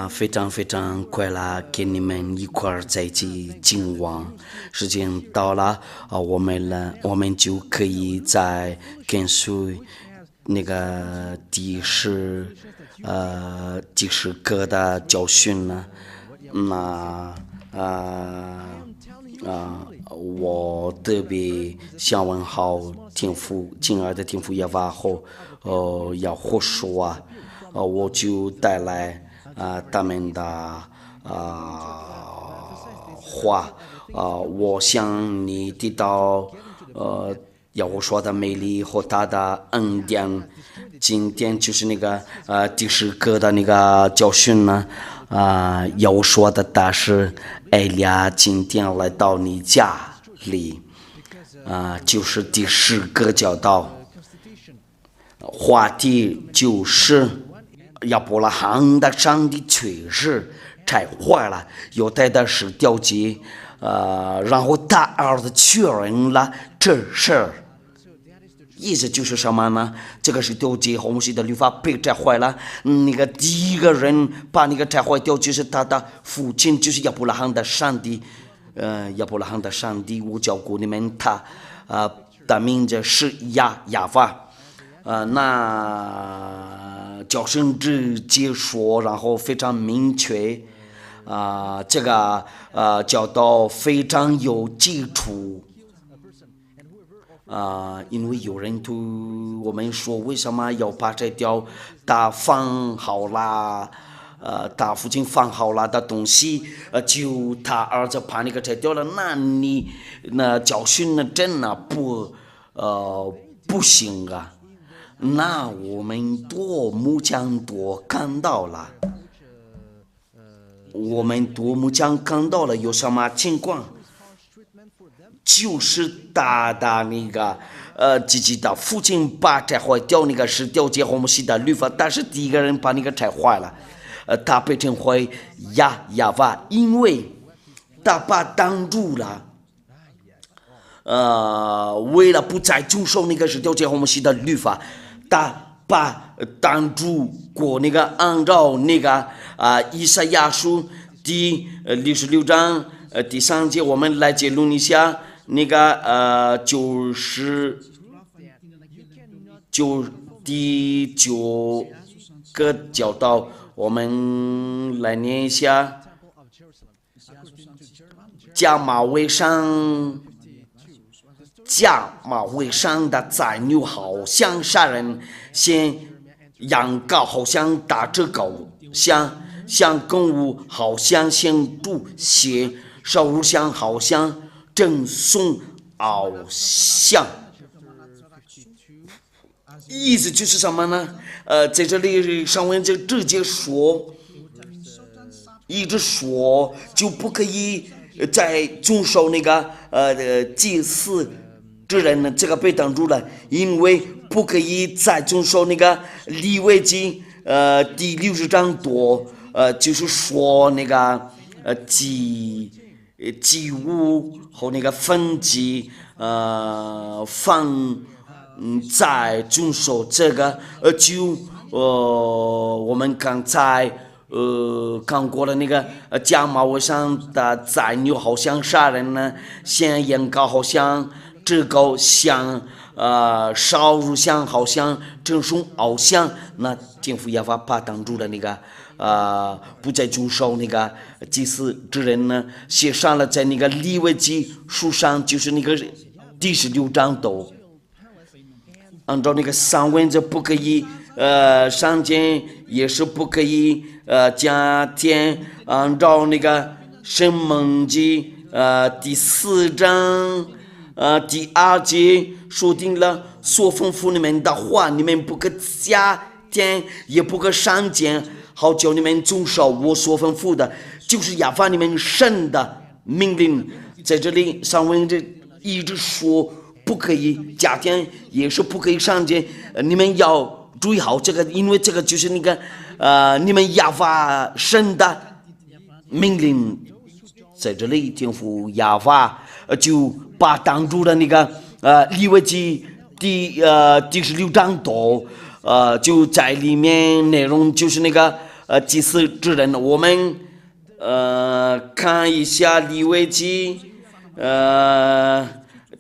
非常非常快乐，跟你们一块儿在一起今晚。时间到了我们就可以再跟随那个第十个的教训了。那我特别想问好亲爱的天父耶和华要活说我就带来他们的话我想你提到要我说的美丽和他的恩典。今天就是那个第十个的那个教训呢要我说的但是艾利亚今天来到你家里就是第十个教导，话题就是亚伯拉罕的上帝确实拆坏了犹太的十条街，然后他儿子确认了这事儿。意思就是什么呢？这个是条街红西的律法被拆坏了。那个第一个人把那个拆坏掉，就是他的父亲，就是亚伯拉罕的上帝。亚伯拉罕的上帝，我教过你们，他的名字是亚法。那教圣直接说，然后非常明确。这个教导非常有基础。因为有人对我们说，为什么要把这条他放好了，他父亲放好了的东西，就他儿子把那个拆掉了？那教训呢，真的不行啊！那我们多么讲多看到了，有什么情况？就是他的那个自己的父亲把拆坏掉那个是掉结红西的律法，但是第一个人把那个拆坏了，他被称为亚法，因为他把挡住了，为了不再遵守那个是掉结红西的律法，他把挡住过那个按照那个以赛亚书第66章第3节，我们来结论一下。那个第9个教导，我们来念一下。假马尾上的宰牛好像杀人，先羊羔好像打折狗，像公物好像先煮血，烧肉香好像赠送偶像。意思就是什么呢？在这里上文就直接说，一直说就不可以再遵守那个祭祀之人呢，这个被挡住了，因为不可以再遵守那个利未记第60章多，就是说那个祭物和那个焚祭放在遵守这个我们刚才看过了那个假马尾上的宰牛好像杀人呢，先羊羔好像这个像烧肉香好像赠送偶像，那天父耶和华把挡住的那个不再遵守那个祭祀之人呢，写上了在那个利未记书上，就是那个第16章都按照那个上文字不可以上尖，也是不可以加添，按照那个申命记第4章第2节说定了，所吩咐你们的话，你们不可加添，也不可删减，好叫你们遵守我所吩咐的，就是亚法你们神的命令。在这里上文这一直说不可以加添，也是不可以删减，你们要注意好这个，因为这个就是那个你们亚法神的命令。在这里天父亚法就把挡住了那个利未记第16章多，就在里面内容就是那个祭司之人。我们看一下利未记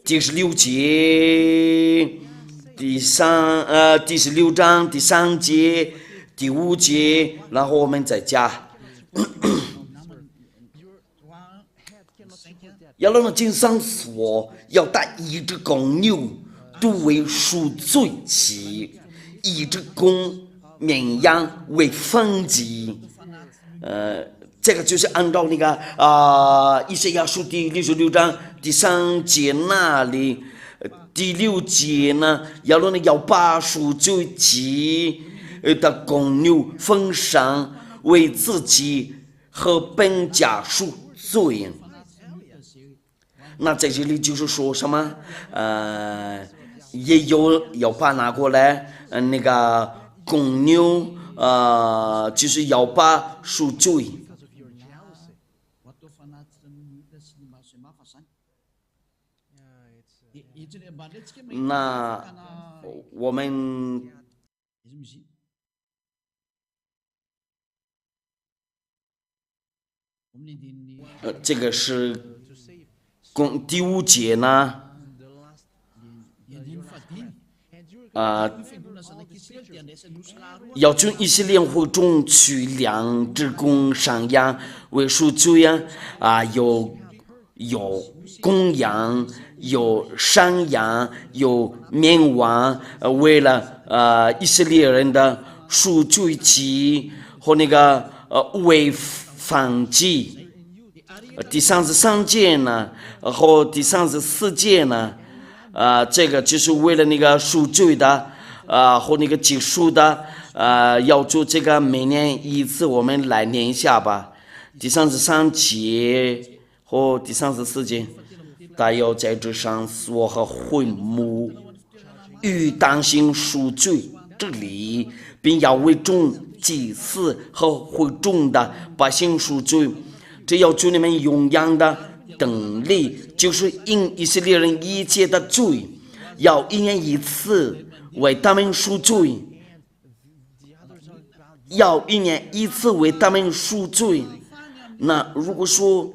第16节第16章第3节第5节，然后我们再加。亚伦的经上说，要带一只公牛作为赎罪祭，一只公绵羊为燔祭。这个就是按照那个以赛亚书第66章第3节那里，第6节呢，亚伦要把赎罪祭的公牛焚上，为自己和本家赎罪。那在这里就是说什么？也有要把拿过来，那个公牛，就是要把赎罪。那我们这个是第5节呢，要从以色列会中取2只公山羊为赎罪有公羊，有山羊，有绵羊，为了以色列人的赎罪祭和那个为燔祭。第33节呢和第34节呢，这个就是为了那个赎罪的和那个结束的，要做这个每年一次，我们来念一下吧。第33节和第34节，他要在这上所和会幕与当行赎罪之礼，并要为众祭司和会众的百姓赎罪。这要求你们永远的等力，就是因以色列人一切的罪，要1年1次为他们赎罪，要1年1次为他们赎罪。那如果说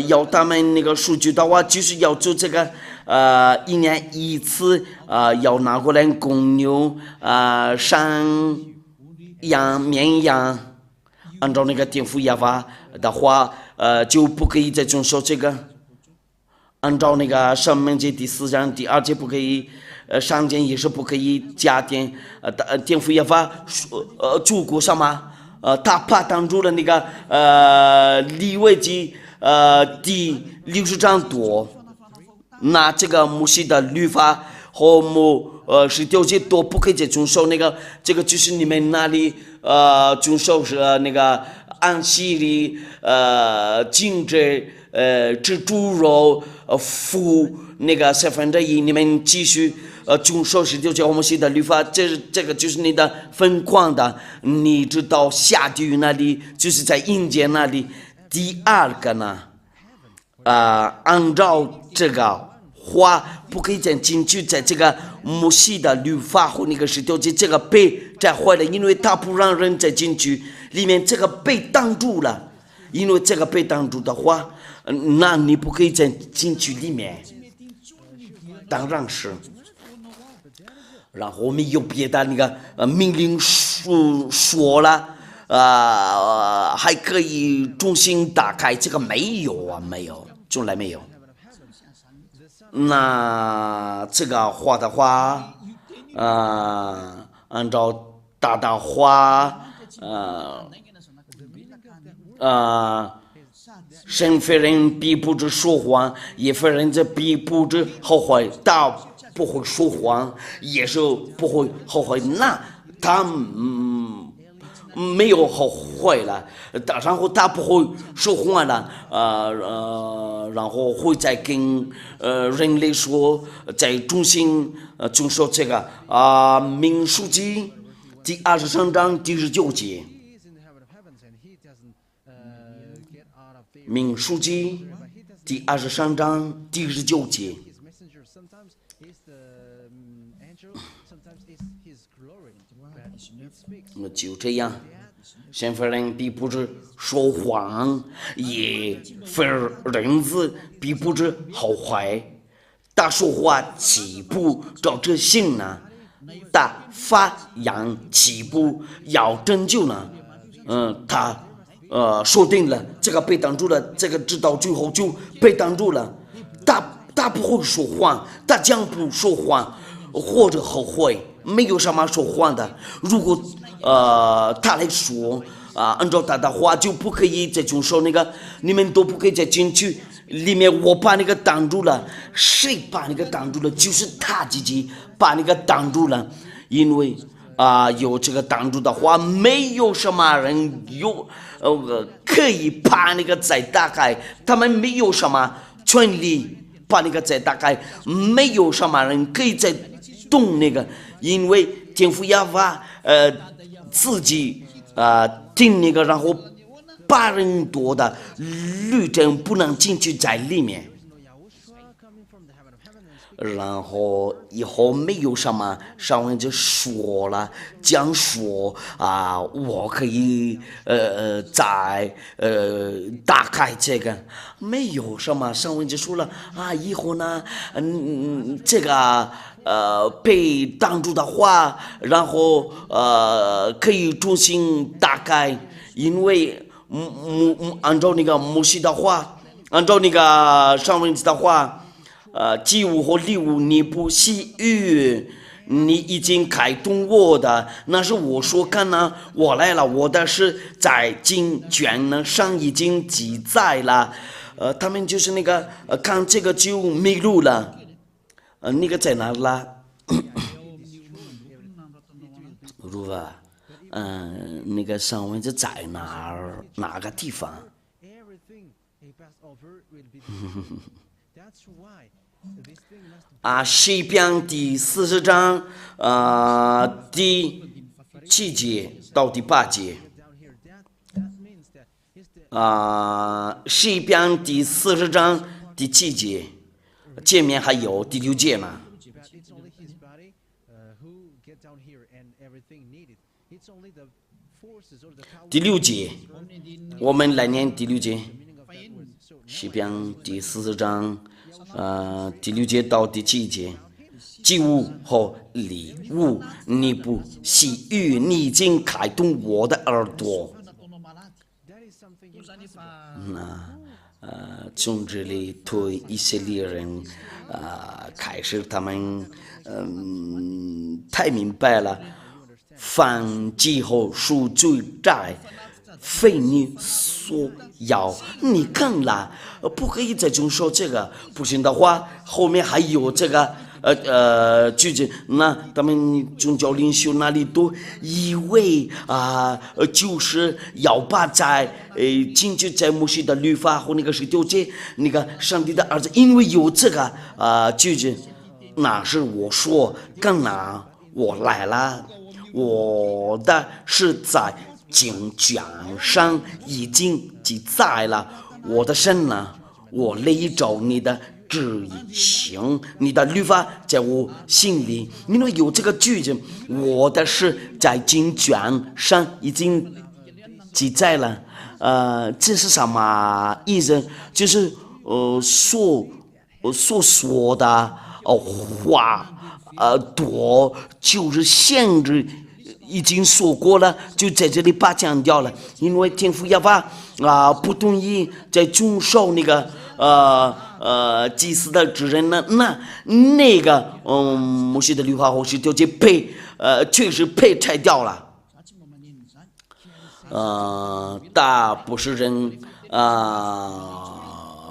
要他们那个赎罪的话，就是要做这个1年1次，要拿过来公牛、山羊、绵羊，按照那个天父耶和华的话。就不可以再遵守这个，按照那个申命记第4章第2节不可以，上节也是不可以加添。天父耶和华做过什么？他怕挡住了那个利未记第60章多，那这个摩西的律法和19节都不可以再遵守。那个这个就是你们那里遵守是那个安息日禁止吃猪肉付那个1/4，你们继续遵守19节和摩西的律法，这个就是你的疯狂的，你知道下地狱那里就是在阴间那里。第2个呢，按照这个话不可以再进去，在这个摩西的律法和那个19节这个被再坏了，因为他不让人再进去，里面这个被挡住了，因为这个被挡住的话，那你不可以再进去里面。当然是，然后我们有别的那个命令说了，还可以重新打开，这个没有啊，没有，从来没有。那这个话的话，按照大的话，神非人必不知说谎，也非人这必不知后悔。他不会说谎，也是不会后悔。那他没有后悔了，然后他不会说谎了，然后会再跟人类说，再重新遵守这个民数记第23章第19节。民数记第23章第19节。就这样，先锋人必不知说谎，也非人子必不知好坏。他说话岂不照着信呢？他发扬岂不要拯救呢？他说定了这个被挡住了，这个直到最后就被挡住了。他不会说谎，他将不说谎或者后悔，没有什么说谎的。如果他来说按照他的话就不可以再从说那个，你们都不可以再进去。里面我把那个挡住了，谁把那个挡住了？就是他自己把那个挡住了，因为有这个挡住的话，没有什么人可以把那个再打开，他们没有什么权利把那个再打开，没有什么人可以再动那个，因为天父亚法自己定那个，然后把人多的律政不能进去在里面，然后以后没有什么上文就说了，讲说我可以再打开这个，没有什么上文就说了以后呢这个被挡住的话，然后可以重新打开，因为按照那个摩西的话，按照那个上文的话，祭物和礼物你不喜悦，你已经开动我的，那是我说看呢，我来了，我的是在经卷上已经记载了，他们就是那个看这个就迷路了，那个在哪啦？如果那个上文是在哪个地方？诗篇第40章第7节到第8节。诗篇第40章第7节，前面还有第6节嘛。第6节，我们来念第6节。诗篇第40章第6节到第7节，祭物和礼物你不喜悦，你已经开动我的耳朵。从这里对以色列人开始他们太明白了，犯祭后赎罪债非你所要，你看了不可以再就说这个，不行的话后面还有这个句子，那他们宗教领袖那里都以为就是要把在进去在摩西的律法和那个十诫节，那个上帝的儿子，因为有这个句子，那是我说干哪我来了，我的是在经卷上已经记载了，我的神呢，我勒着你的旨意行，你的律法在我心里，因为有这个句子，我的是在经卷上已经记载了。这是什么意思？就是所说的话多，就是限制已经说过了，就在这里把讲掉了。因为天父亚法不同意在遵守那个祭司的职任呢，那个摩西的律法和十诫节被确实被拆掉了。他不是人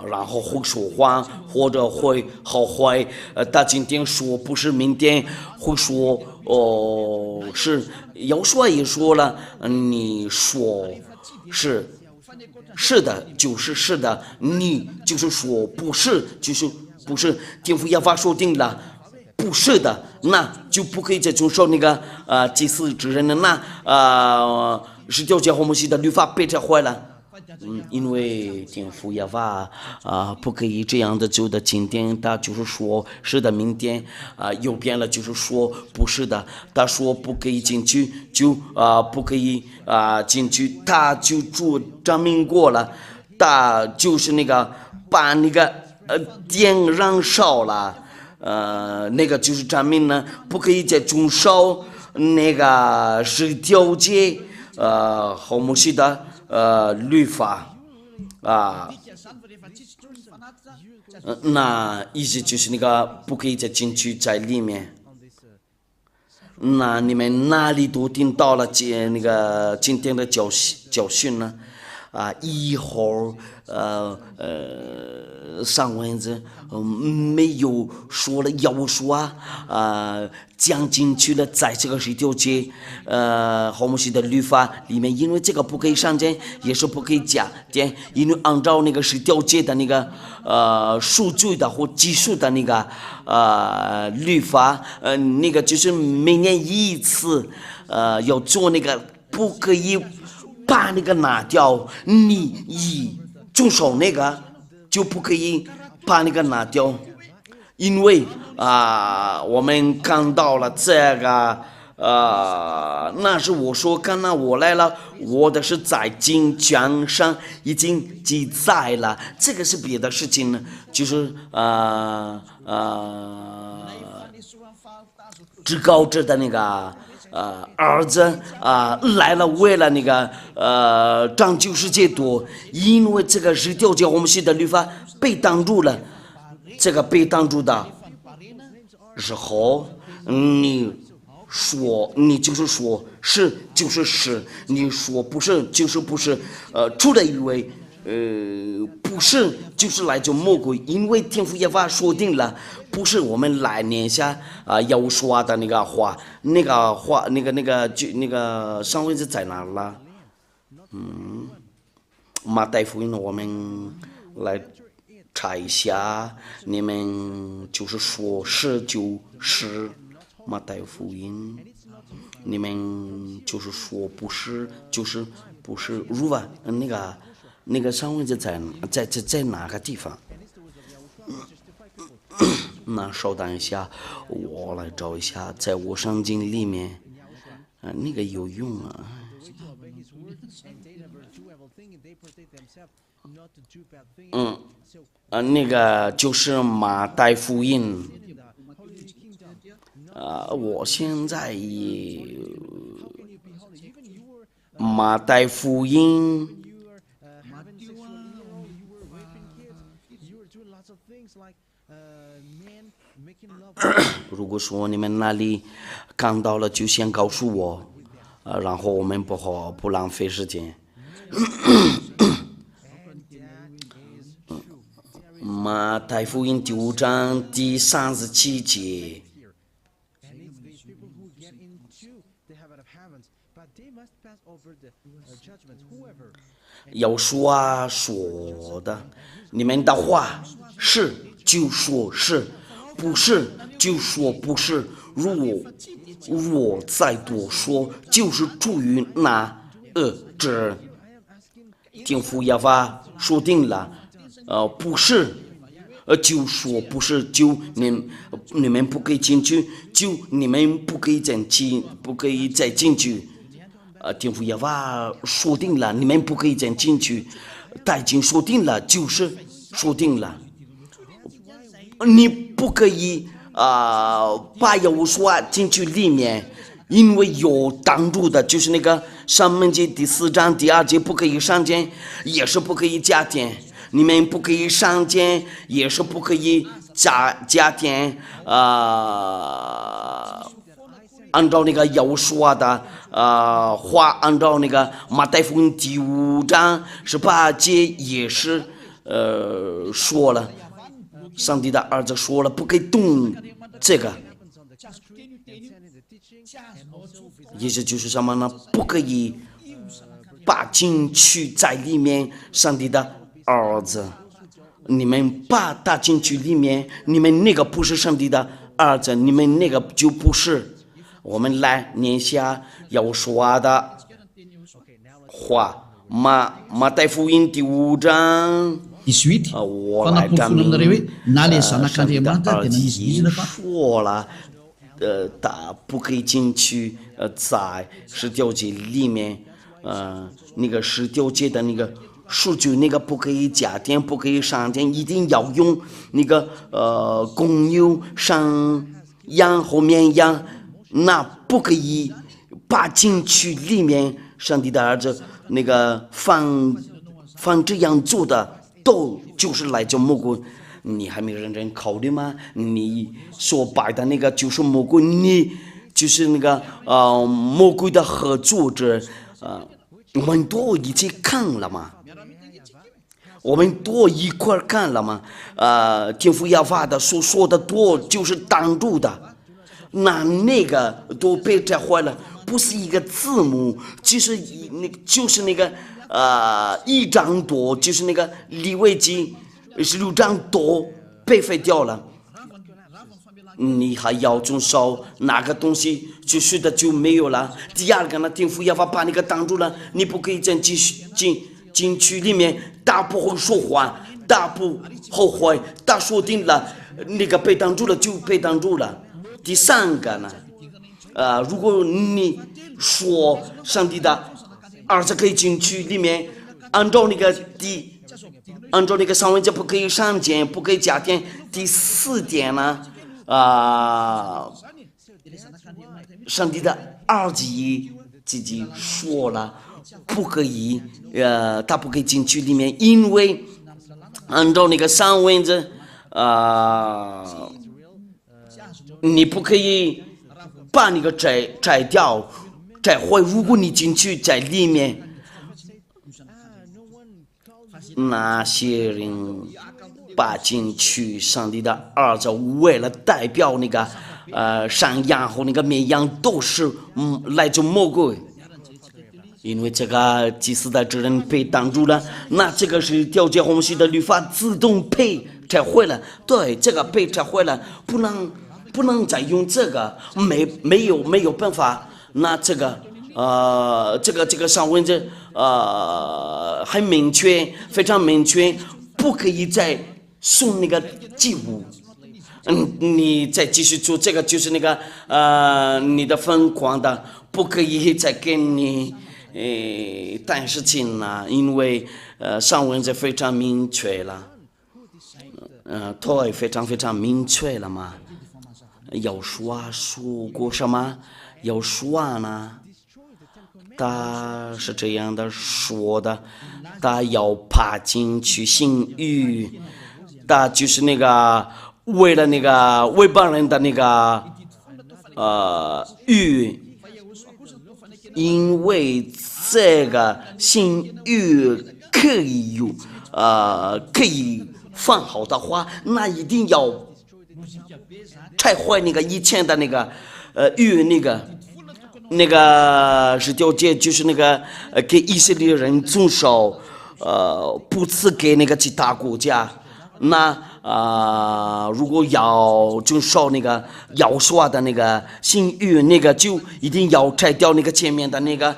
然后会说谎或者会后悔，他今天说不是明天会说是，要说也说了，你说是的就是是的，你就是说不是就是不是，天父亚法说定了不是的，那就不可以再遵守那个祭司之人的，那十诫节和摩西的律法被拆坏了。因为天父耶和华不可以这样的走的经典，他就是说是的，明天右边了就是说不是的，他说不可以进去就不可以进去，他就证明过了，他就是那个把那个电燃烧了，那个就是证明呢，不可以再中烧那个是条件和摩西的律法那意思就是那个不可以再进去在里面。那你们哪里都听到了那个今天的教训呢？以后上文子没有说了要说讲进去了，在这个十条街和摩西的律法里面，因为这个不可以上间，也是不可以加点，因为按照那个十条街的那个数据的或技术的那个律法，那个就是每年一次要做那个不可以把那个拿掉，你一遵守那个就不可以把那个拿掉，因为我们看到了这个那是我说刚刚我来了，我的是在经卷上已经记载了，这个是别的事情呢，就是至高者的那个儿子来了，为了那个拯救世界多，因为这个十条诫我们写的律法被挡住了，这个被挡住的时候，你说你就是说是就是是，你说不是就是不是，除了因为不是就是来自魔鬼，因为天父耶和华说定了，不是我们来念下要说的那个话，那个话那个上文字在哪了？马太福音我们来查一下，你们就是说是就是马太福音，你们就是说不是就是不是，如果那个上文字在哪个地方？那稍等一下，我来找一下，在我圣经里面，那个有用啊。那个就是马太福音。我现在也马太福音。如果说你们那里看到了，就先告诉我，然后我们不浪费时间。马太福音第5章第37节。要说的，你们的话是就说是，不是就说不是。如果再多说，就是出于那这天父耶和华说定了，不是就说不是，就你们不可以进去，就你们不可以再进去。天父耶和华说定了，你们不可以再进去，他已经说定了，就是说定了，你不可以把耶和华进去里面，因为有挡住的，就是那个上门节第4章第2节不可以上间，也是不可以加点，你们不可以上间，也是不可以加点，按照那个耶和华的话，按照那个马太福音第5章18节也是说了，上帝的儿子说了，不可以动这个，意思就是什么呢？不可以把进去在里面，上帝的儿子，你们把他进去里面，你们那个不是上帝的儿子，你们那个就不是。我们来念下要说的话，马太福音第5章。我来证明上帝的儿子说了，他不可以进去在十条街里面，那个十条街的那个数据那个不可以加点，不可以上点，一定要用那个公牛、山羊和绵羊，那不可以把进去里面上帝的儿子那个放这样做的。都就是来自魔鬼，你还没认真考虑吗？你所摆的那个就是魔鬼，你就是那个魔鬼的合作者，我们都一起看了吗？我们都一块看了吗？天父亚法的所说的多就是挡住的，那个都被拆坏了，不是一个字母，就是那个。1章多就是那个利未记16章多被废掉了，你还要遵守哪个东西就是的就没有了。第二个呢，天父要把那个挡住了，你不可以再进去里面，大不会说谎，大不后悔，大说定了，那个被挡住了就被挡住了。第三个呢，如果你说上帝的儿子可以进去里面，按照那个上文节不可以上点，不可以加点。第4点呢，上帝的儿子自己说了，不可以，他不可以进去里面，因为按照那个上文节，你不可以把那个摘掉。摘坏，如果你进去在里面，那些人把进去上帝的儿子为了代表那个山羊和那个绵羊都是来自魔鬼，因为这个祭司的职人被挡住了，那这个是调节红旗的律法自动被拆坏了，对，这个被拆坏了，不能再用这个，没有办法。那这个上文字很明确，非常明确，不可以再送那个祭物。你再继续做这个，就是那个你的疯狂的，不可以再给你但事情了，因为上文字非常明确了，对，非常明确了嘛。有说过什么？有说呢？他是这样的说的，他要爬进去性欲，他就是那个为了那个外邦人的那个欲，因为这个性欲可以放好的话，那一定要拆坏那个以前的那个欲那个十条诫就是那个给以色列人遵守，不赐给那个其他国家。那如果要遵守那个要说的那个性欲，那个就一定要拆掉那个前面的那个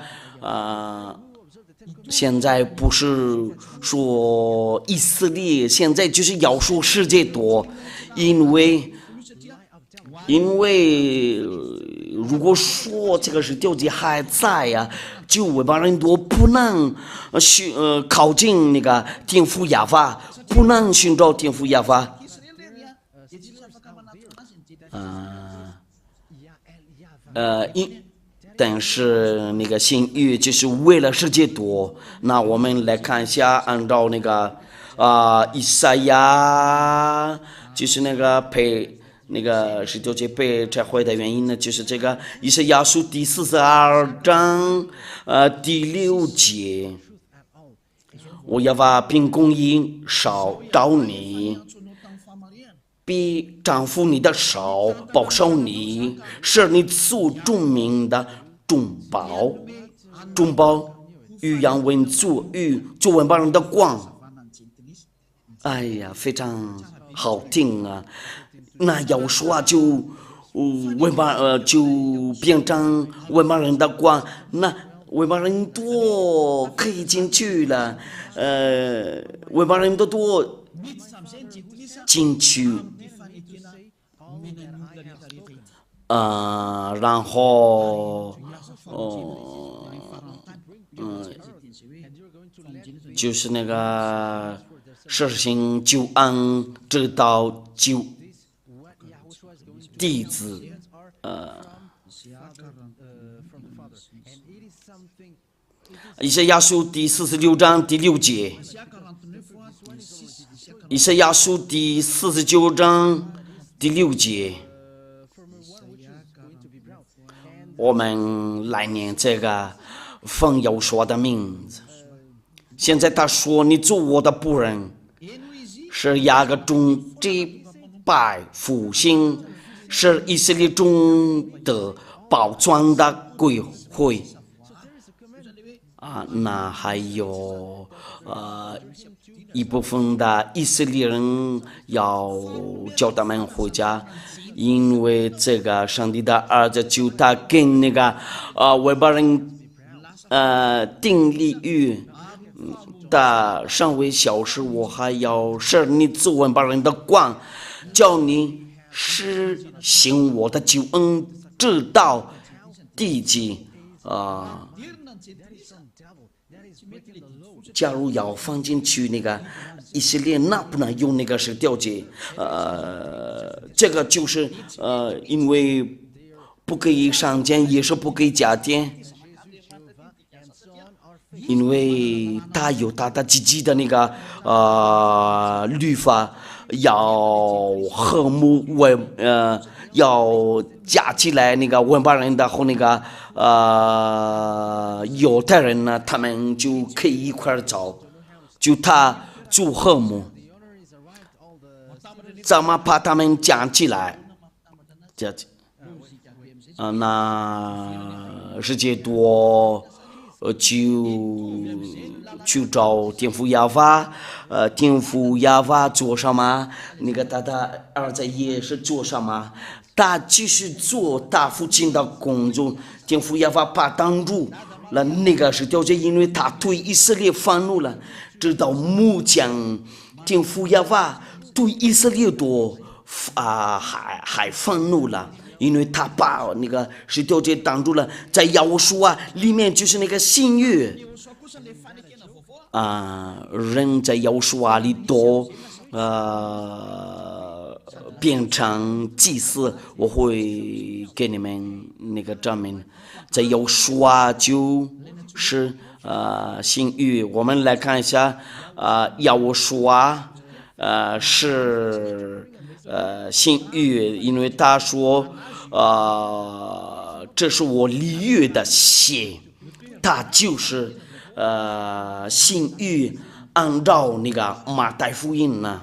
现在不是说以色列，现在就是要说世界多，因为如果说这个是丢弃还在呀，就外邦人多不能靠近那个天父亚法，不能寻找天父亚法。但是那个性欲就是为了世界多。那我们来看一下，按照那个以赛亚就是那个那个十条诫被拆坏的原因呢，就是这个以赛亚书第42章第6节，我要把凭公义烧找你，比丈夫你的手保守你，是你所著名的中保与养文族与做文邦人的光。哎呀，非常好听啊！那要说就就变成文邦人的光，那外邦人多可以进去了，外邦人多进去，然后就是那个实行救恩，直到救弟子，以赛亚书第46章第6节，以赛亚书第49章第6节，我们来念这个奉耶和华的名字。现在他说：“你做我的仆人，是雅各中这百复兴，是以色列中的宝藏的归回。”那还有一部分的以色列人要叫他们回家，因为这个上帝的儿子就他跟那个外邦人订立约。的尚未消失，我还要使你做外邦人的光，叫你实行我的救恩，直到地极。假如要放进去那个以色列，那不能用那个是调节，这个就是因为不可以上监，也是不可以加监。因为他有他的自己的那个律法，要和睦要加起来那个外邦人的和那个犹太人呢，他们就可以一块走，就他做和睦，怎么把他们加起来？这样子，那世界多。就去找天父亚法，天父亚法做什么？那个他的儿子也是做什么？他继续做他父亲的工作，天父亚法把挡住了，那个是掉在，因为他对以色列愤怒了，直到目前天父亚法对以色列多还愤怒了。因为他把那个石头给挡住了，在耶和华里面就是那个新约人在耶和华里多变成祭司，我会给你们那个证明，在耶和华就是新约。我们来看一下耶和华是新约，因为他说这是我立约的血，他就是新约。按照那个马太福音呢，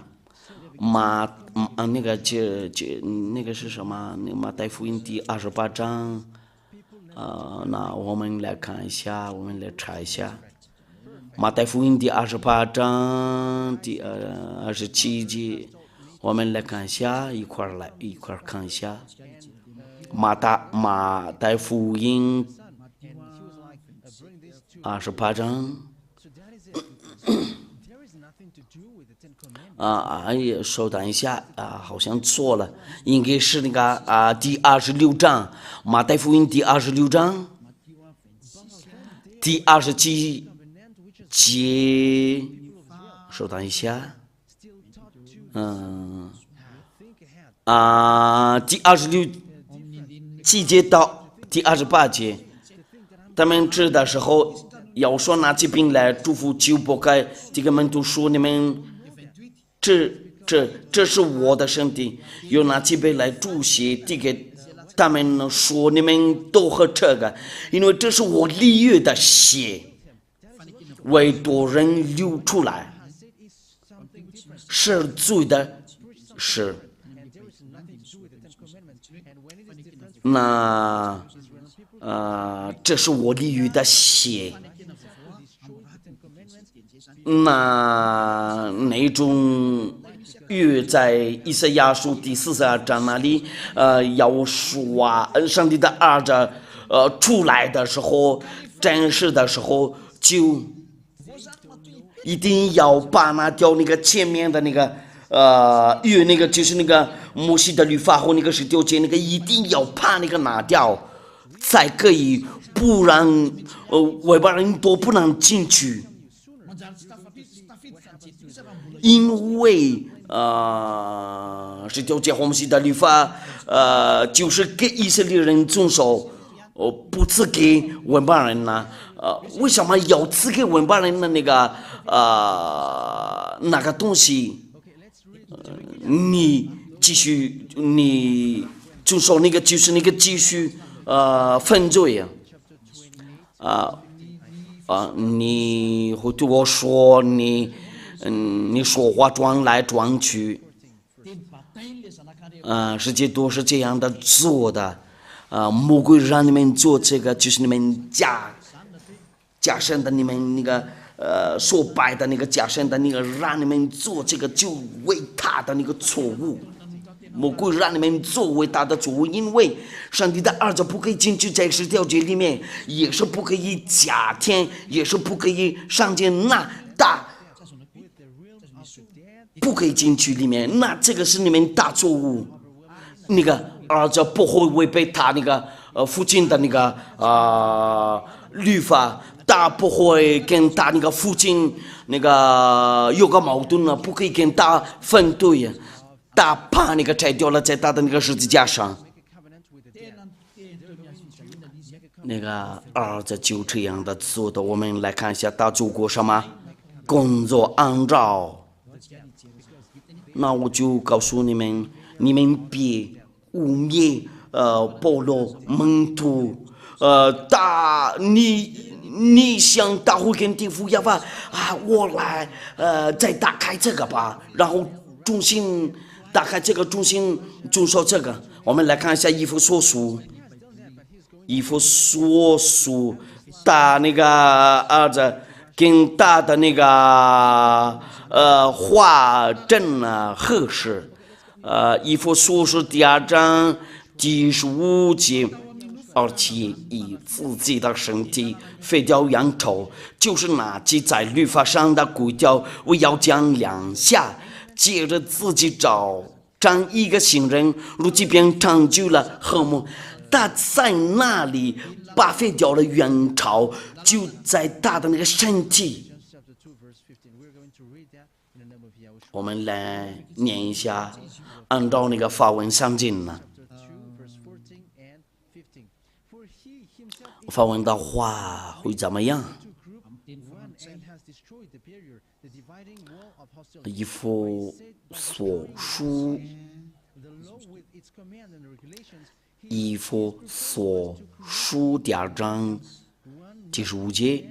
那个是什么？那个马太福音第28章那我们来看一下，我们来查一下马太福音第28章第27节。我们来看一下，一块看一下马太福音28章稍等一下好像错了，应该是那个第26章，马太福音第26章第27节，稍等一下。第26节到第28节，他们吃的时候要说拿起饼来祝福，就不该这个门徒说，你们这是我的身体，又拿起杯来祝谢，递给他们说，你们都喝这个，因为这是我立约的血，为多人流出来。是罪的事，那这是我立约的血，那种约在以赛亚书第42章那里，要说上帝的儿子出来的时候，展示的时候，就一定要把那掉那个前面的那个与那个就是那个摩西的律法和那个十条诫那个一定要把那个拿掉，才可以，不然外邦人都不能进去，因为十条诫和摩西的律法就是给以色列人遵守，不赐给外邦人呢。为什么要赐给外邦人的那个那个东西？你继续，你遵守那个就是那个继续犯罪你会对我说你说话装来装去，世界都是这样的做的，魔鬼让你们做这个，就是你们假神的你们那个所拜的那个假神的那个，让你们做这个就伟大的那个错误。魔鬼让你们做伟大的错误，因为上帝的儿子不可以进去在十条诫里面，也是不可以假天，也是不可以上见那大，不可以进去里面，那这个是你们大错误。那个儿子不会违背他那个父亲的那个律法。他不会跟他那个父亲那个有个矛盾了，不可以跟他反对，他把那个摘掉了，在他的那个十字架上。那个儿子就这样的做的。我们来看一下他做过什么工作按照。那我就告诉你们，你们别污蔑保罗门徒，你想大会跟地府要吧我来再打开这个吧，然后重新打开这个，重新遵守这个。我们来看一下以弗所书，打那个儿子跟他的那个话真合适。以弗所书第2章第15节。而且以自己的身体废掉羊头，就是拿记在律法上的规条，为要将两下，接着自己找张一个新人，如今便成就了和睦。他在那里把废掉了原朝，就在他的那个身体。我们来念一下，按照那个法文上进呢。法文的话会怎么样？以弗所书，以弗所书第2章第15节，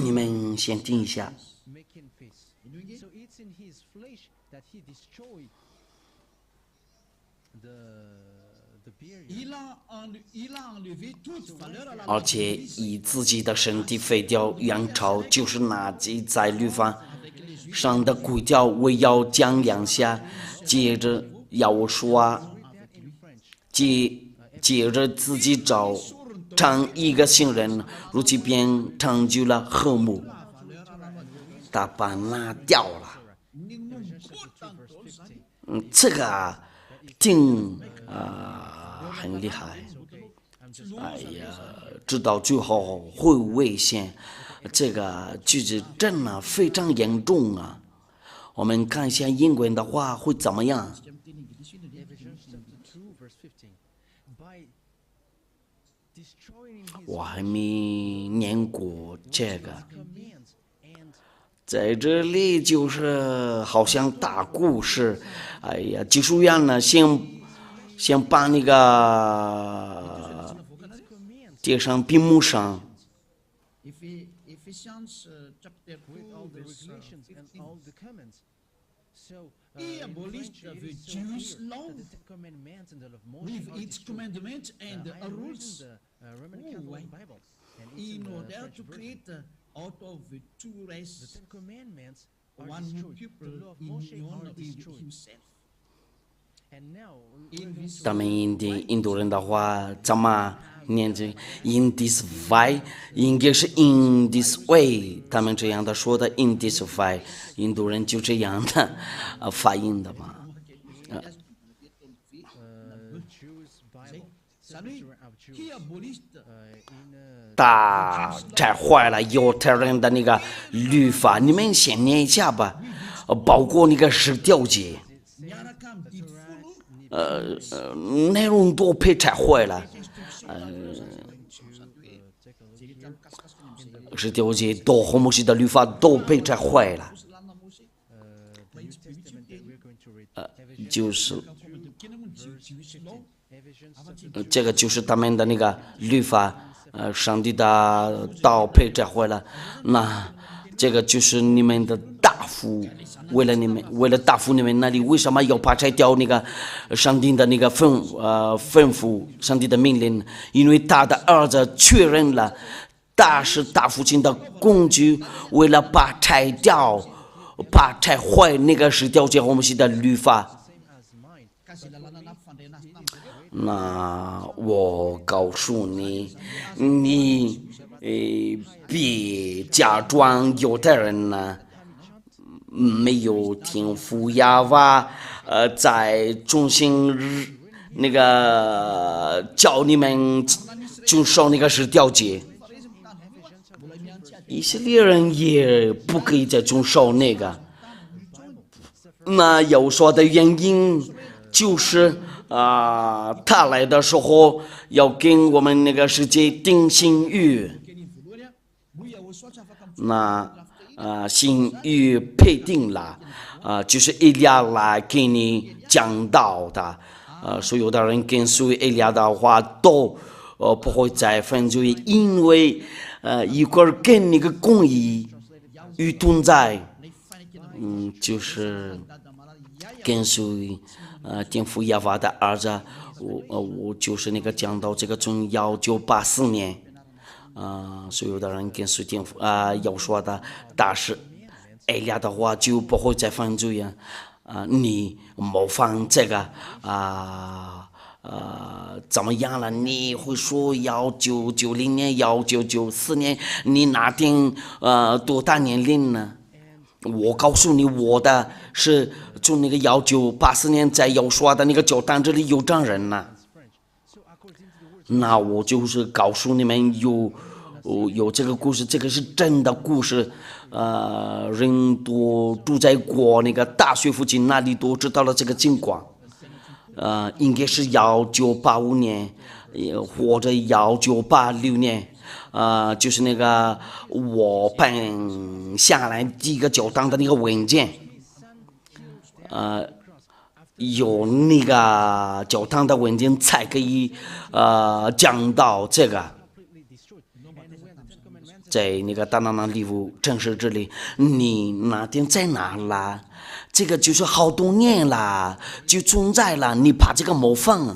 你们先听一下。而且以自己的身体废掉羊朝，就是拿记在律法上的规条，为要将两下，接着要说接着自己找成一个新人，如今便成就了和睦。他把那掉了。这个挺很厉害。哎呀，直到最后会危险，这个句子真的非常严重啊。我们看一下英文的话会怎么样？我还没念过这个，在这里就是好像大故事。哎呀，技术员呢，先把那个贴上屏幕上。He abolished the Jews' law with its commandments and rules in order to create out of two races one people in one with himself. 他们印度人的话怎么念着 in this way， 应该是 in this way， 他们这样的说的 in this way， 印度人就这样的发音的嘛。大拆坏了犹太人的那个律法，你们先念一下吧，包括那个十条诫，内容都被拆坏了，十条诫都和摩西的律法都被拆坏了，就是这个就是他们的那个律法，上帝的道被拆坏了，那这个就是你们的大夫，为了答复你们那里为什么要把拆掉那个上帝的那个吩咐，上帝的命令？因为他的儿子确认了，他是大父亲的工具，为了把拆掉、把拆坏那个十条诫和摩西的律法。那我告诉你，你别假装犹太人呢，没有听父亚瓦在中心那个教你们遵守那个十条诫，以色列人也不可以再遵守那个。那有说的原因就是他来的时候要跟我们那个世界定新约，那新约配定了，就是以利亚来给你讲道的，所有的人跟随以利亚的话都不会再犯罪，因为一会儿跟那个公义与同在，就是跟随天父耶和华的儿子，我就是那个讲到这个从1984年，所有的人跟随天父要说的，但是以利亚的话就不会再犯罪呀，你模仿这个怎么样了？你会说1990年、1994年，你哪天多大年龄呢？我告诉你，我的是从那个1984年在要说的那个教堂这里有张人呢。那我就是告诉你们有这个故事，这个是真的故事。人都住在过那个大学附近，那里都知道了这个情况。应该是1985年，或者1986年。就是那个我办下来第一个教堂的那个文件，有那个教堂的文件才可以讲到这个，在那个大拿那礼物城市这里，你那天在哪啦？这个就是好多年了，就存在了，你把这个模仿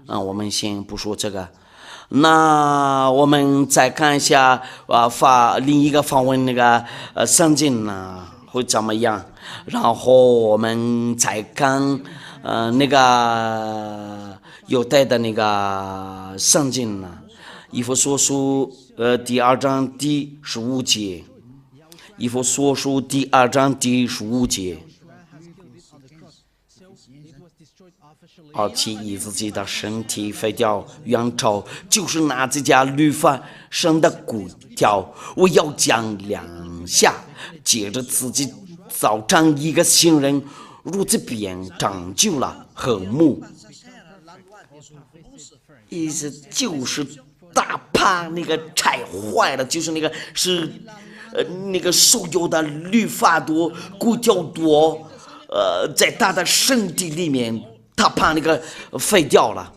我们先不说这个。那我们再看一下另一个访问那个圣经呢会怎么样？然后我们再看那个犹太的那个圣经呢，以弗所书第2章第15节，以弗所书第2章第15节。而且以自己的身体废掉原丑，就是拿这家律法生的骨条，我要讲2下，接着自己造成一个新人，如此便长就了和睦。意思就是大怕那个拆坏了，就是那个是那个所有的律法多骨条多，在他的身体里面。他怕那个废掉了，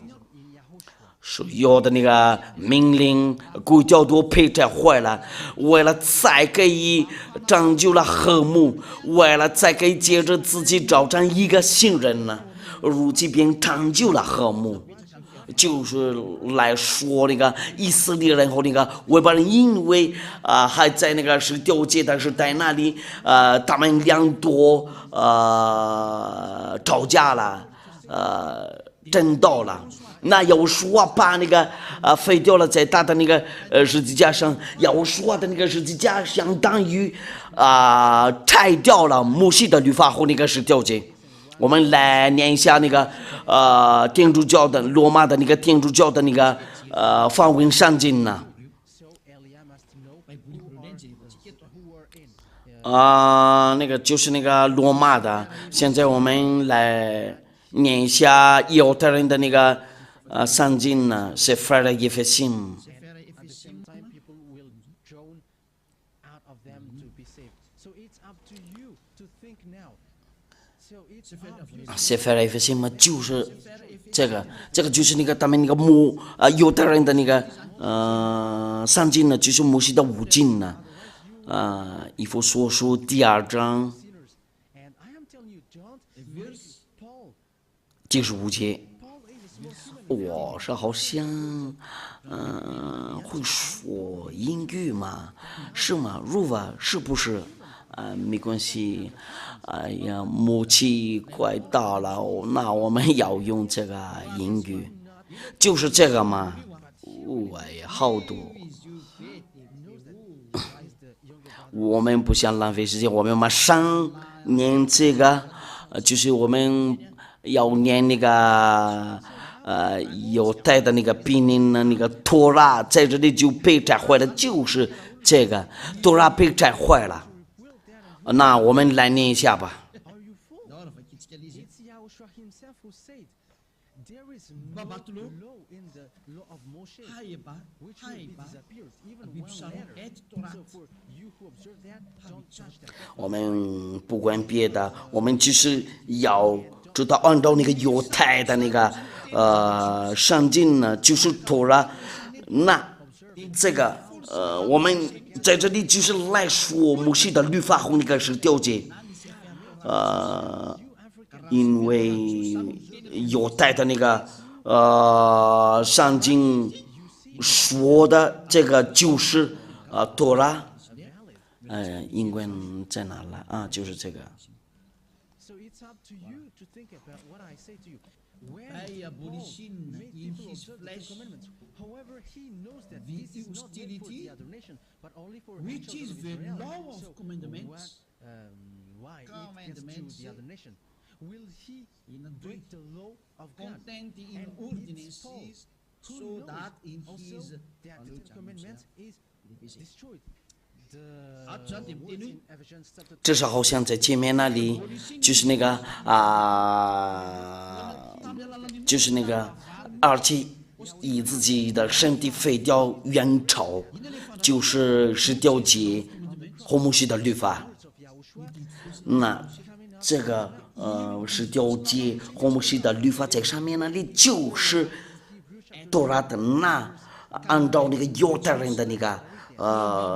所有的那个命令骨条都被拆坏了，为了再可以拯救了和睦，为了再可以接着自己找成一个新人呢，如今便拯救了和睦，就是来说那个以色列人和那个外邦人，因为还在那个十条诫的时代那里，他们两多吵架了。争斗了，那耶稣啊把那个废掉了，在他的那个十字架上，耶稣的那个十字架相当于拆掉了摩西的律法和那个十条诫。我们来念一下那个天主教的罗马的那个天主教的那个梵文圣经呢。那个就是那个罗马的。现在我们来念一下犹太人的那个圣经呢，是腓立耶非信。是腓立耶非信嘛，就是这个就是那个他们那个犹太人的那个圣经呢，就是摩西的五经呢。以弗所书第2章95节，我是好像会说英语嘛，是吗？如果是不是没关系。哎呀，默契快到了，那我们要用这个英语，就是这个嘛。哎呀，好多。我们不想浪费时间，我们马上念这个，就是我们要念那个犹太的那个比尼的那个托拉，在这里就被拆坏了，就是这个托拉被拆坏了。那我们来念一下吧。我们不管别的，我们就是要知道按照那个犹太的那个圣经呢，就是托拉。那这个我们在这里就是来说摩西的律法和那个十条诫。因为犹太的那个圣经说的这个就是托拉。英文在哪了啊？就是这个。However, he knows that this is not meant for the other nation, but only for the children of Israel. So, why it gets to the other nation? Will he break the law of God and install so that in his the commandments is destroyed? 这是好像在前面那里，就是那个就是那个，而且以自己的身体废掉原朝，就是十条诫和摩西的律法。那这个十条诫和摩西的律法在上面那里就是托拉的。那按照那个犹太人的那个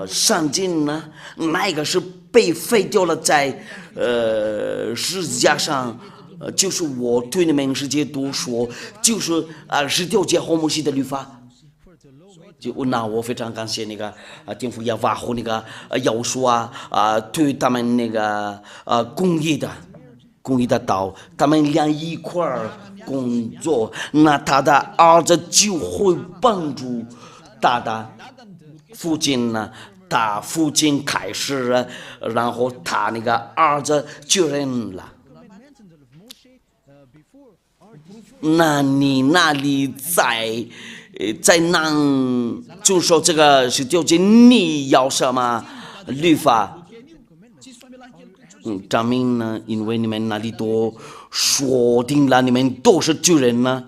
圣经呢，那个是被废掉了在十字架上。就是我对你们世界都说，就是十条诫和摩西的律法。那我非常感谢那个天父耶和华和那个耶稣对他们那个公益的道，他们俩一块儿工作，那他的儿子就会帮助他的父亲呢。他父亲开始，然后他那个儿子就认了。那你那里在那就说这个是条件，你要什么律法？证明呢？因为你们那里都说定了，你们都是罪人呢。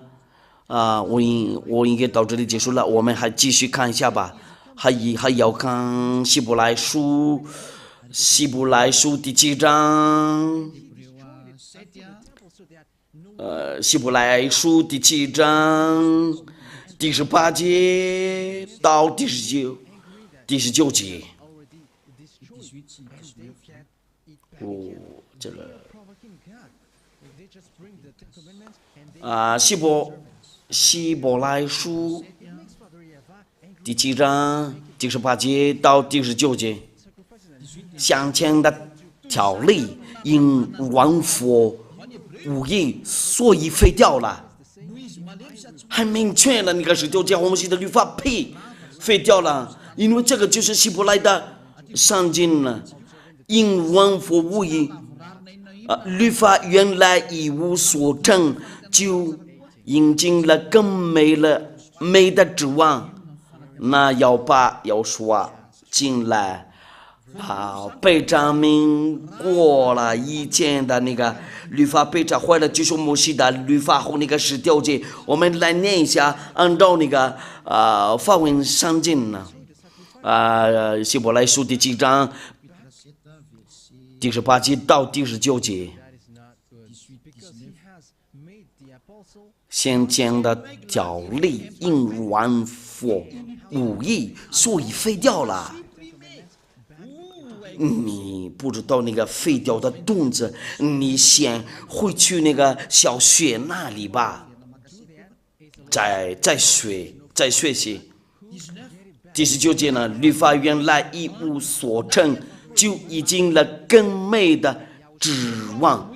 我应该到这里结束了，我们还继续看一下吧。还要看希伯来书第7章。希伯来书第7章第18节到第19节。这个希伯来书第7章第18节到第19节，先前的条例因枉佛无益，所以废掉了。很明确了，那个十条诫和摩西的律法废掉了，因为这个就是希伯来的圣经了，因文和无义。律法原来一无所成，就引进了更美的指望。那要说进来被证明过了以前的那个律法被拆坏了，就是摩西的律法和那个十条诫。我们来念一下，按照那个法文圣经呢，希伯来书第7章第18节到第19节，先前的条例因完佛无益，所以废掉了。你不知道那个废掉的动词，你先回去那个小学那里吧，再学习。第19节呢，律法原来一无所成，就已经了更美的指望。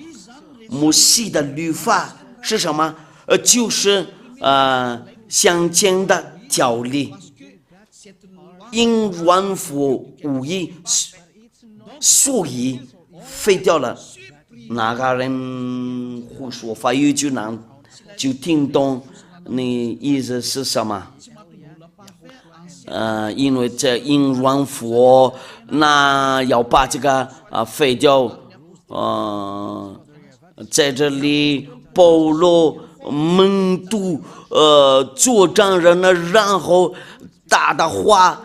摩西的律法是什么？就是先前的条例因完佛无益，所以废掉了。哪个人胡说法语就听懂你意思是什么？因为这因完佛，那要把这个废掉。在这里保罗门徒做证人呢，然后大的话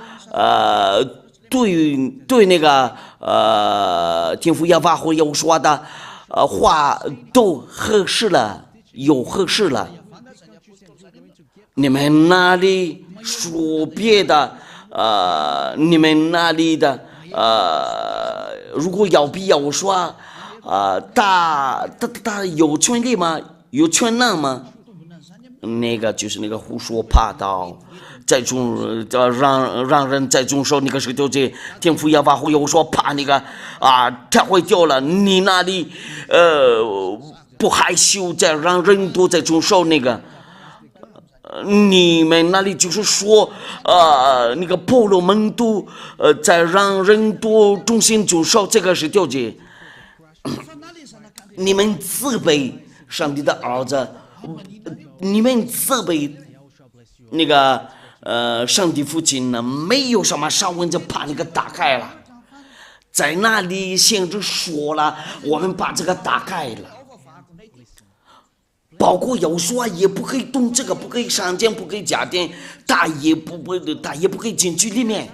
对那个天父耶和华和耶和华的话都合适了，有合适了。你们那里说别的你们那里的如果要比要说他有权利吗？有权能吗？那个就是那个胡说八道，让人在中说那个十条诫，天父耶和华会有说怕那个拆毁掉了。你那里不害羞，再让人多在中受那个。你们那里就是说那个保罗门徒再让人多中心中受这个十条诫。你们自卑上帝的儿子，你们自卑那个上帝父亲呢？没有什么上文就把那个打开了，在那里先就说了，我们把这个打开了，包括有说也不可以动这个，不可以上天，不可以加点，他也不可以进去里面。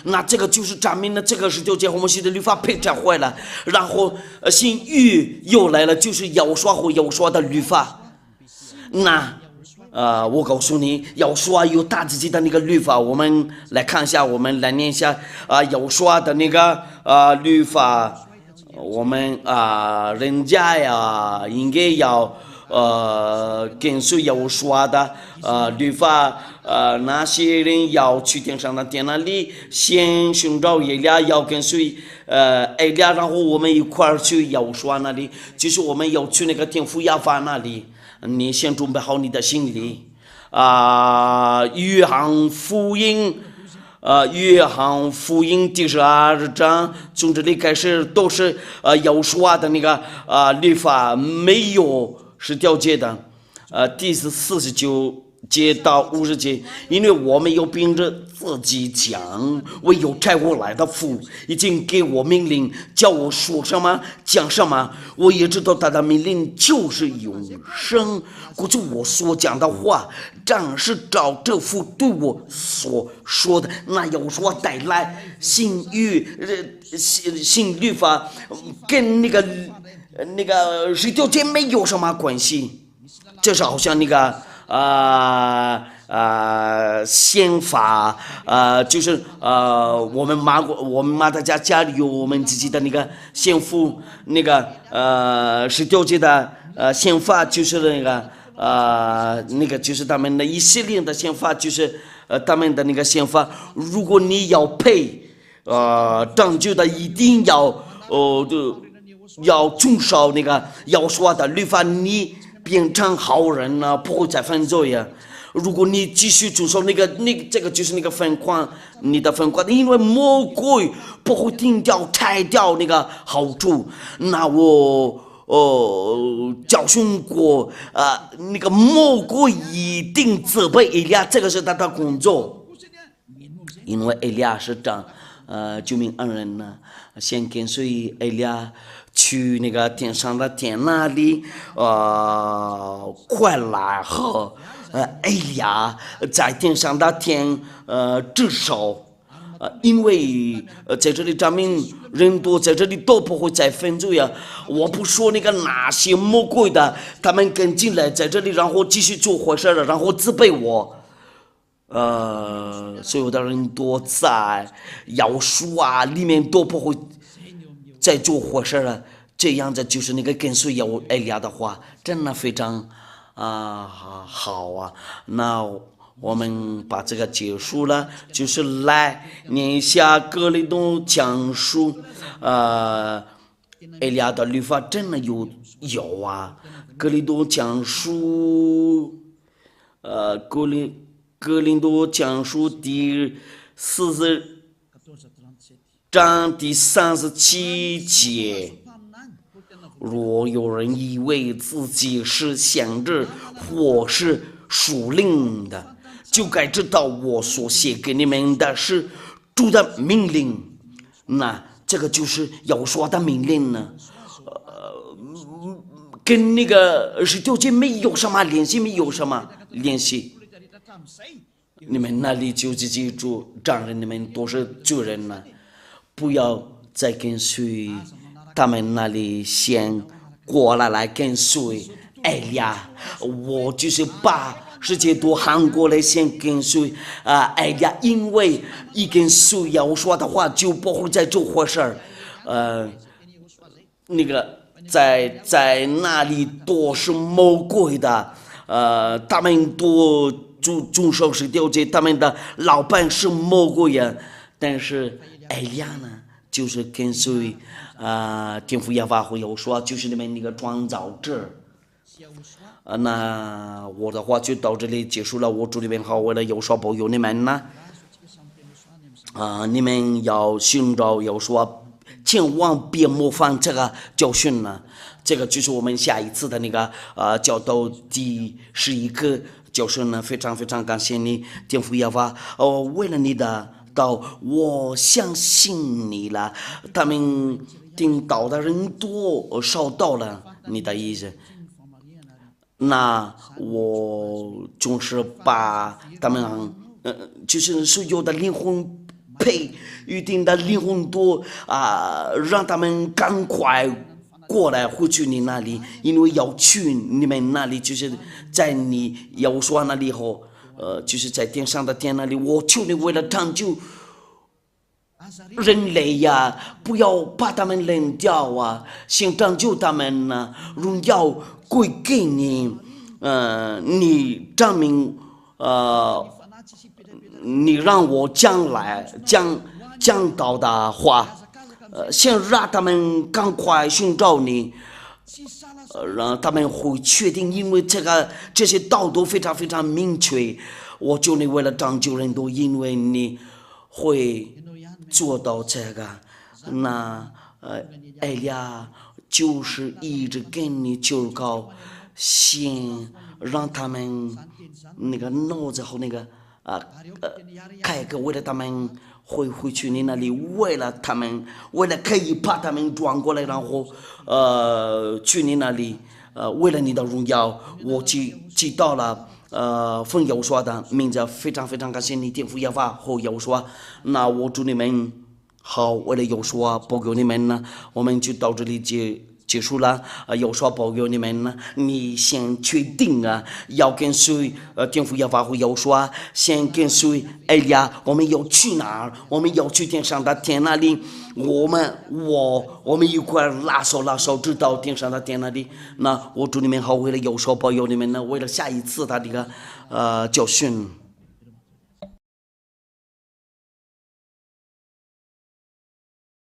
那这个就是证明了这个十条诫和摩西的律法被拆坏了，然后新约又来了，就是要说和要说的律法。那我告诉你，要说有他自己的那个律法，我们来看一下，我们来念一下要说的那个律法，我们人家呀应该要跟随要说的律法。那些人要去天上的殿那里先寻找以利亚，要跟随以利亚，然后我们一块儿去要说那里，就是我们要去那个天父耶和华那里。你先准备好你的心里约翰福音第12章从这里开始都是要说的那个律法，没有十条诫的第49节到50节，因为我们有凭着自己讲，唯有差我来的父已经给我命令，叫我说什么讲什么，我也知道他的命令就是永生。估计我所讲的话正是照这父对我所说的，那要说带来新律法跟那个十条诫没有什么关系，这是好像那个宪法就是我们马达加家里有我们自己的那个宪法，那个十条诫的宪法就是那个就是他们的以色列的宪法，就是他们的那个宪法。如果你要配拯救的，一定要遵守那个要说的律法，你变成好人呢，不会再犯罪呀。如果你继续遵守这个就是那个分款，你的分款，因为魔鬼不会停掉拆掉那个好处。那我教训过那个魔鬼一定责备以利亚，这个是他的工作，因为以利亚是救命恩人呢，先跟随以利亚去那个天上的天那里，快来和以利亚在天上的天至少。因为在这里证明人多，在这里都不会再犯罪啊！我不说那个哪些魔鬼的，他们跟进来在这里，然后继续做坏事了，然后责备我。所有的人都在要书里面都不会再做坏事了。这样子就是那个跟随以利亚的话，真的非常好啊！那我们把这个结束了，就是来念一下哥林多讲述，以利亚的律法真的有啊。哥林多讲述，哥林多讲述第40章第37节。若有人以为自己是先知或是属灵的，就该知道我所写给你们的是主的命令。那这个就是要说的命令呢，跟那个19节没有什么联系，没有什么联系。你们那里就记住，丈人你们都是罪人呢，不要再跟随他们那里先过来跟随以利亚。我就是把世界都喊过来先跟随以利亚，因为一跟随要说的话就不会再做坏事那个在那里都是魔鬼的，他们都遵守19节，他们的老板是魔鬼呀。但是以利亚呢，就是跟随天父耶和华会有说，就是你们那个创造者。那我的话就到这里结束了。我祝你们好，为了有所保佑你们呢，你们要寻找有说，千万别模仿这个教训呢。这个就是我们下一次的那个教导第11个教训呢。非常非常感谢你，天父耶和华，为了你的道，我相信你了。他们听到的人多少到了你的意思，那我就是把他们就是所有的灵魂配预定的灵魂多让他们赶快过来回去你那里，因为要去你们那里，就是在你要说那里后，就是在天上的天那里。我求你为了拯救人类呀，不要把他们扔掉先拯救他们呢，荣耀归给你。你证明你让我将来讲到的话，先让他们赶快寻找你，让他们会确定，因为这些道都非常非常明确。我求你为了拯救人都，因为你会做到这个。那以利亚就是一直跟你求告，先让他们那个脑子和那个开个，为了他们会回去你那里，为了可以把他们转过来，然后去你那里，为了你的荣耀，我知道了。奉耶和华的名字，非常非常感谢你，天父耶和华和耶和华。那我祝你们好，为了耶和华保佑你们呢，我们就到这里结束了。耶和华保佑你们呢，你先确定要跟随天父耶和华和耶和华，先跟随以利亚。我们要去哪儿？我们要去天上的天那里。我们一块拉手直到天上的天那里。那我祝你们好，为了耶和华保佑你们呢，为了下一次他这个教训。